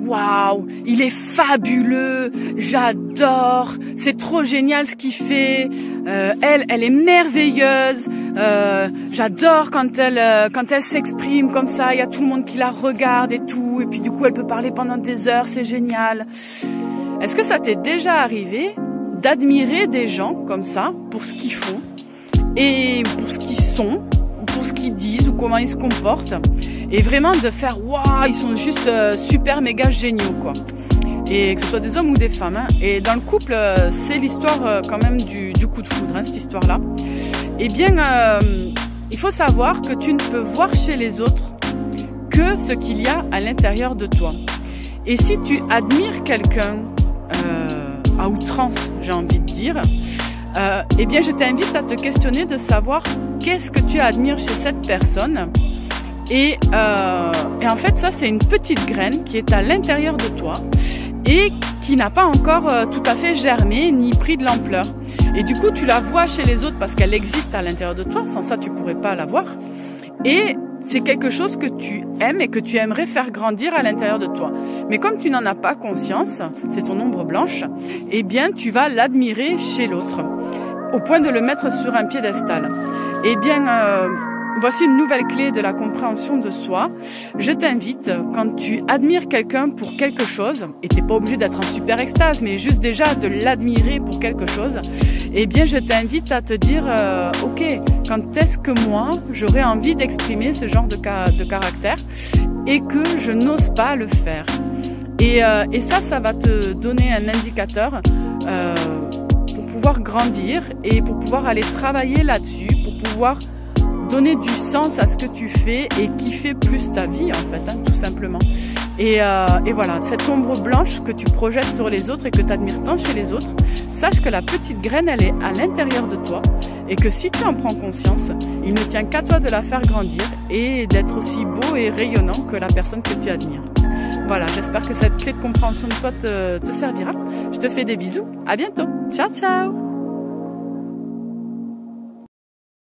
waouh, il est fabuleux, j'adore, c'est trop génial ce qu'il fait, elle est merveilleuse, j'adore quand elle s'exprime comme ça, il y a tout le monde qui la regarde et tout, et puis du coup elle peut parler pendant des heures, c'est génial. Est-ce que ça t'est déjà arrivé d'admirer des gens comme ça pour ce qu'ils font et pour ce qu'ils sont, ou pour ce qu'ils disent ou comment ils se comportent, et vraiment de faire waouh, ils sont juste super méga géniaux quoi. Et que ce soit des hommes ou des femmes hein. Et dans le couple c'est l'histoire quand même du coup de foudre hein, cette histoire là. Eh bien il faut savoir que tu ne peux voir chez les autres que ce qu'il y a à l'intérieur de toi. Et si tu admires quelqu'un à outrance, j'ai envie de dire, eh bien je t'invite à te questionner de savoir qu'est-ce que tu admires chez cette personne. Et en fait ça c'est une petite graine qui est à l'intérieur de toi et qui n'a pas encore tout à fait germé ni pris de l'ampleur. Et du coup tu la vois chez les autres parce qu'elle existe à l'intérieur de toi, sans ça tu pourrais pas la voir. Et c'est quelque chose que tu aimes et que tu aimerais faire grandir à l'intérieur de toi. Mais comme tu n'en as pas conscience, c'est ton ombre blanche, eh bien tu vas l'admirer chez l'autre, au point de le mettre sur un piédestal. Eh bien, voici une nouvelle clé de la compréhension de soi. Je t'invite, quand tu admires quelqu'un pour quelque chose, et tu n'es pas obligé d'être en super extase, mais juste déjà de l'admirer pour quelque chose, eh bien je t'invite à te dire, ok, quand est-ce que moi, j'aurais envie d'exprimer ce genre de caractère et que je n'ose pas le faire. Et ça va te donner un indicateur pour pouvoir grandir et pour pouvoir aller travailler là-dessus, pour pouvoir donner du sens à ce que tu fais et kiffer plus ta vie en fait, hein, tout simplement. Et voilà, cette ombre blanche que tu projettes sur les autres et que tu admires tant chez les autres, sache que la petite graine, elle est à l'intérieur de toi et que si tu en prends conscience, il ne tient qu'à toi de la faire grandir et d'être aussi beau et rayonnant que la personne que tu admires. Voilà, j'espère que cette clé de compréhension de toi te servira. Je te fais des bisous, à bientôt, ciao ciao.